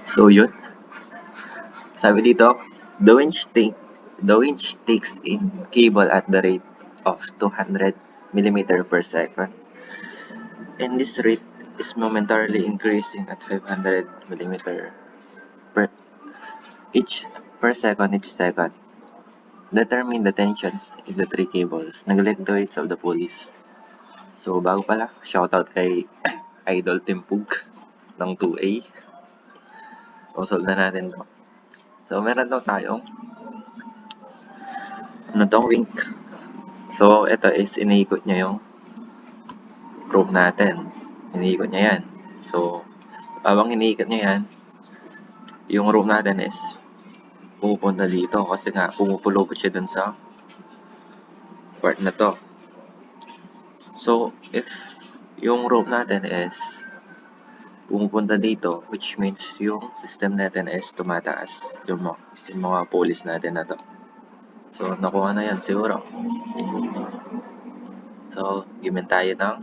So yun, sabi dito, the winch takes in cable at the rate of 200 millimeter per second, and this rate is momentarily increasing at 500 millimeter per each each second. Determine the tensions in the three cables. Neglect the weights of the pulleys. So bago pala, shoutout kay Idol Timpug ng 2A. So solve na natin to. So meron daw tayong wink. So ito is iniikot niya yung rope natin. Iniikot niya yan. So habang iniikot niya yan, yung rope natin is pumupunta dito kasi nga pumupulupot siya dun sa part na to. So if yung rope natin is pumupunta dito, which means yung system natin is tumataas, yung mga pulleys natin na to. So nakuha na yan siguro. So given tayo ng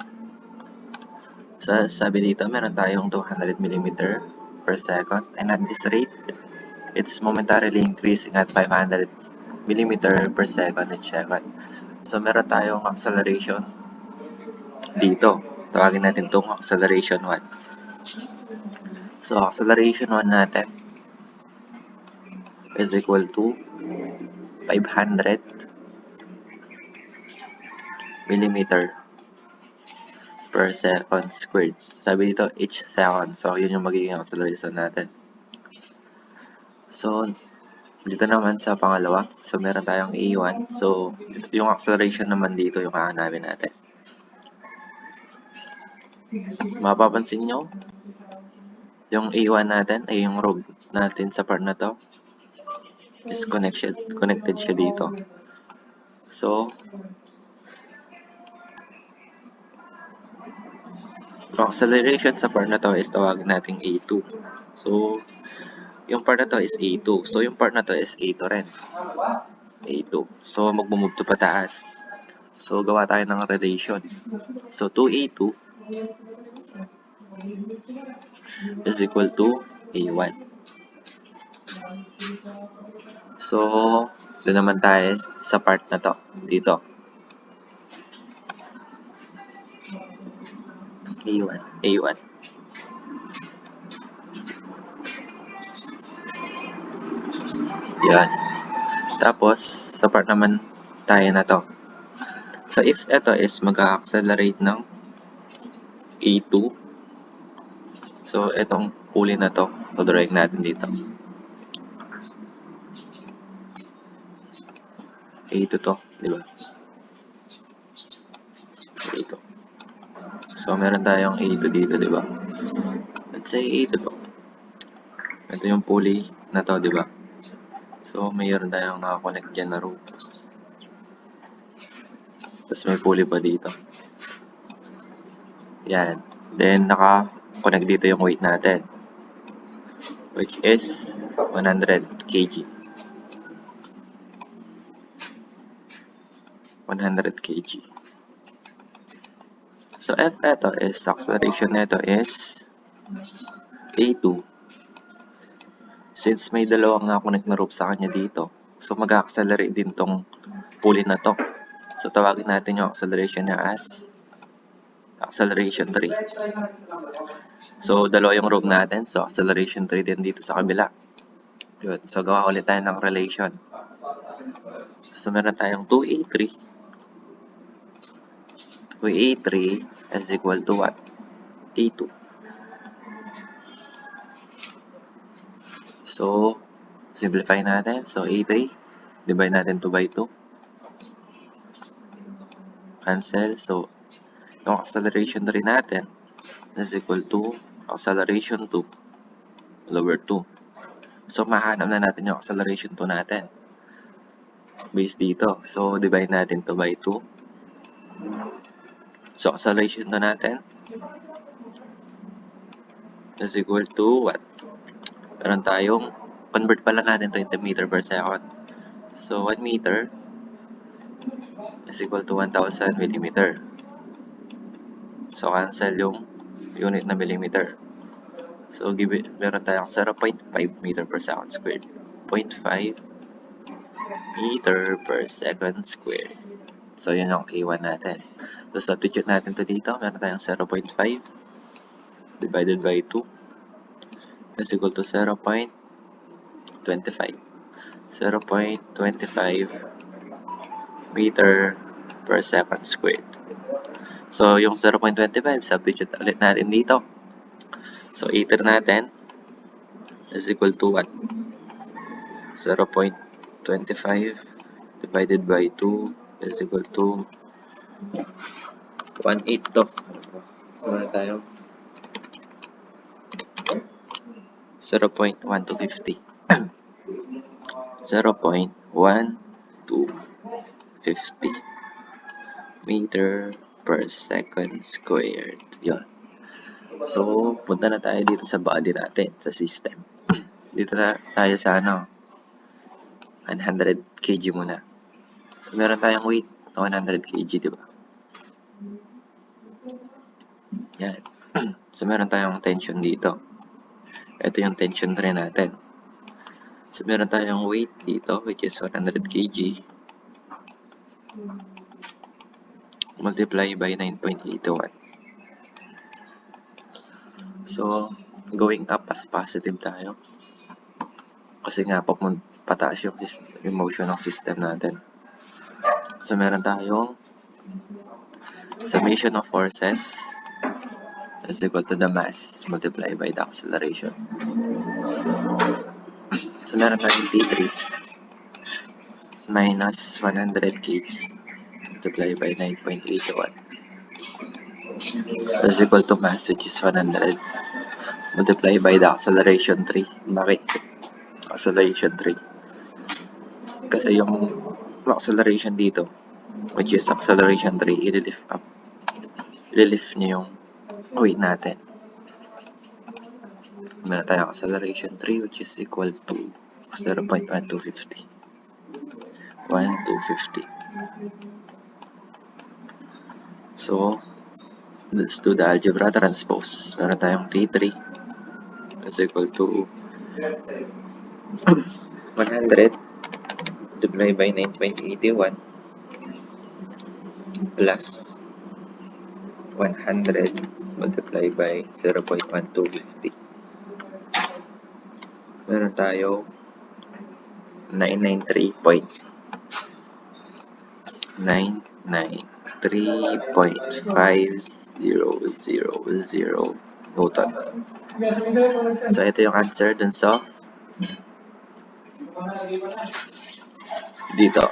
sabi dito meron tayong 200 millimeter per second, and at this rate it's momentarily increasing at 500 millimeter per second each second. So meron tayong acceleration dito. Tawagin natin itong acceleration 1. So acceleration 1 natin is equal to 500 millimeter per second squared. Sabi dito each second. So yun yung magiging acceleration natin. So dito naman sa pangalawa, so meron tayong A1. So yung acceleration naman dito yung hahanapin natin. Mapapansin nyo, yung A1 natin ay yung rope natin sa part na to is connected siya dito. So yung acceleration sa part na to is tawagin nating A2. So yung part na to is A2. So yung part na to is A2 rin. A2. So magmumove to pataas. So gawa tayo ng relation. So 2A2 is equal to A1. So, doon naman tayo sa part na to, dito. A1. Yan. Tapos, sa part naman tayo na to. So, if ito is mag-accelerate ng A2, so, itong pulley na to, drawing natin dito. A2 to, di ba? A2. So, meron tayong A2 dito, di ba? Let's say A2 to. Ito yung pulley na to, di ba? So, mayroon tayong nakakonect dyan na rope. Tapos may pulley pa dito. Yan. Then, naka-connect dito yung weight natin, which is 100 kg. 100 kg. So, if ito is, acceleration nito is A2. Since may dalawang naka-connect na rope sa kanya dito, so mag-accelerate din tong pulley na to. So, tawagin natin yung acceleration niya as acceleration 3. So, dalawa yung rope natin. So, acceleration 3 din dito sa kabila. Yun. So, gawa ulit tayo ng relation. So, meron tayong 2A3. 2A3 is equal to what? A2. So, simplify natin. So, A3, divide natin 2 by 2. Cancel. So, yung acceleration 3 natin is equal to acceleration 2 over 2. So, mahanap na natin yung acceleration 2 natin. Base dito. So, divide natin 2 by 2. So, acceleration 2 natin is equal to what? Meron tayong, convert pala natin to into meter per second. So, 1 meter is equal to 1,000 millimeter. So, cancel yung unit na millimeter. So, meron tayong 0.5 meter per second squared. 0.5 meter per second squared. So, yun yung A1 natin. So, substitute natin to dito. Meron tayong 0.5 divided by 2 is equal to 0.25. 0.25 meter per second squared. So, yung 0.25, substitute ulit natin dito. So, iter natin is equal to what? 0.25 divided by 2 is equal to 1/8 to. Wala tayo. 0.1250. 0.1250 meter per second squared. Yun. So, punta na tayo dito sa body natin, sa system. Dito na tayo sa 100 kg muna. So, meron tayong weight na 100 kg, di ba? Yan. So, meron tayong tension dito. Ito yung tension rin natin. So, meron tayong weight dito, which is 100 kg. Multiply by 9.81. So, going up as positive tayo. Kasi nga, pataas yung motion ng system natin. So, meron tayong summation of forces is equal to the mass multiplied by the acceleration. So, meron tayong T3 minus 100 kg multiplied by 9.81 is equal to mass, which is 100 multiplied by the acceleration 3. Bakit? Acceleration 3. Kasi yung acceleration dito, which is acceleration 3, i-lift up. I-lift niya yung weight natin. Meron tayong acceleration 3, which is equal to 0.1250. 1250. So, let's do the algebra transpose. Meron tayong T3 is equal to 100 multiplied by 9.81 plus 100 multiplied by 0.1250. Meron tayo 993.500 Newton. So, ito yung answer dun sa dito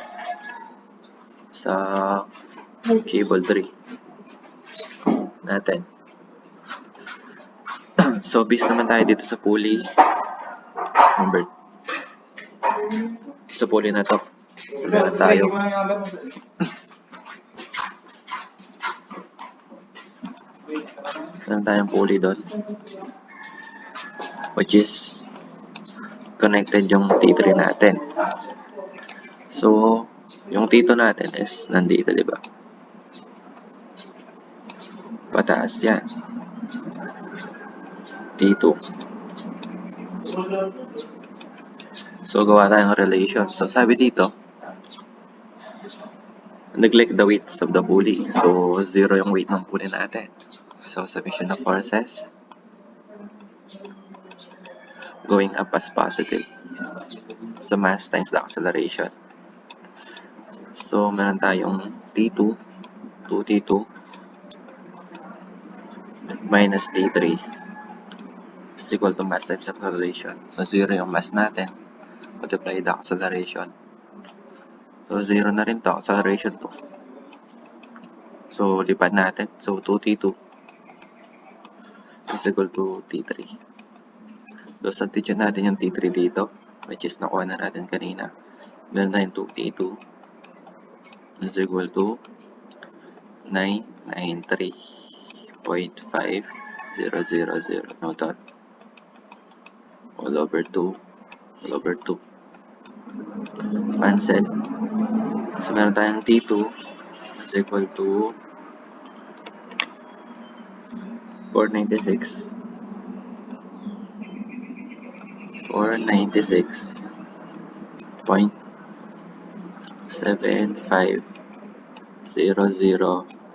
sa cable 3 natin. So, based naman tayo dito sa pulley number sa pulley na to. So, meron tayo tayong pulley doon, which is connected yung T3 natin. So, yung T2 natin is nandito, di ba? Pataas yan. T2. So, gawa tayong relation. So, sabi dito, neglect the weights of the pulley. So, 0 yung weight ng pulley natin. So, summation of forces going up as positive. So, mass times the acceleration. So, meron tayong T2, 2T2 minus T3 is equal to mass times acceleration. So, 0 yung mass natin. Multiply the acceleration. So, 0 na rin to. Acceleration to. So, lipad natin. So, 2T2 is equal to T3. So, substitute natin yung T3 dito, which is nakuha na natin kanina. Meron tayong 2T2 is equal to 993.500 Newton all over 2 cancel. So, meron tayong T2 is equal to 496 496.7500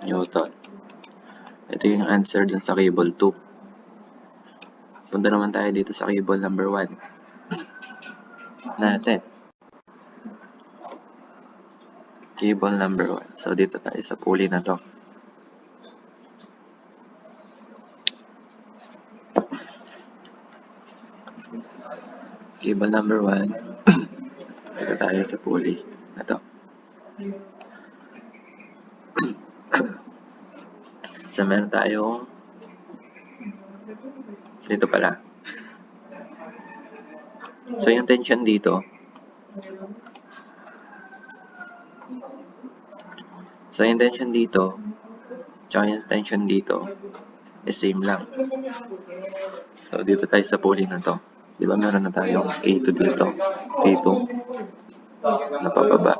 Newton. Ito yung answer dun sa cable 2. Punta naman tayo dito sa cable number 1 natin. Cable number 1. So, dito tayo sa pulley na to. Cable number 1. Dito tayo sa pulley na to. So, meron tayong dito pala. So, yung tension dito tsaka yung tension dito is same lang. So, dito tayo sa pulley na to. Di ba meron na tayong A2 dito, T2 na pababa.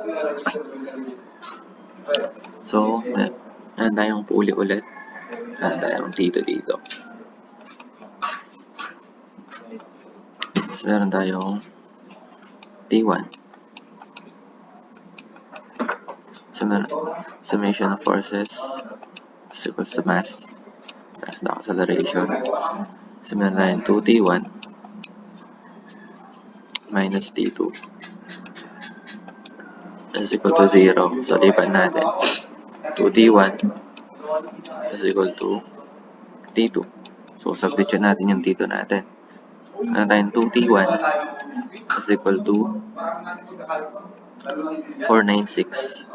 So, meron tayong pulley ulit. Meron tayong T2 dito. So, meron tayong T1. Summation of forces is equals to mass times the acceleration. So, meron tayong 2T1 minus T2 is equal to 0. So, lipat natin. 2T1 is equal to T2. So, substitute natin yung T2 natin. Meron tayong 2T1 is equal to 496.75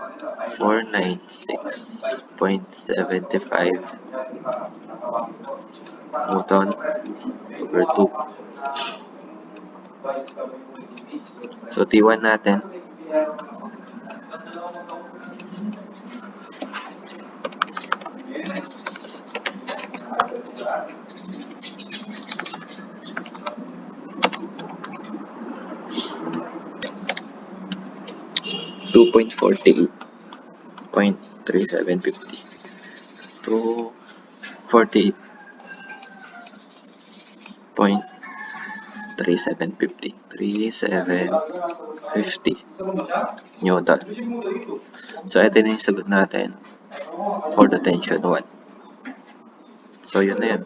Newton over 2. So, T1 natin $2.48.3750 to 3750 Newton. So, ito na yung sagot natin for the tension 1. So, yun na yun.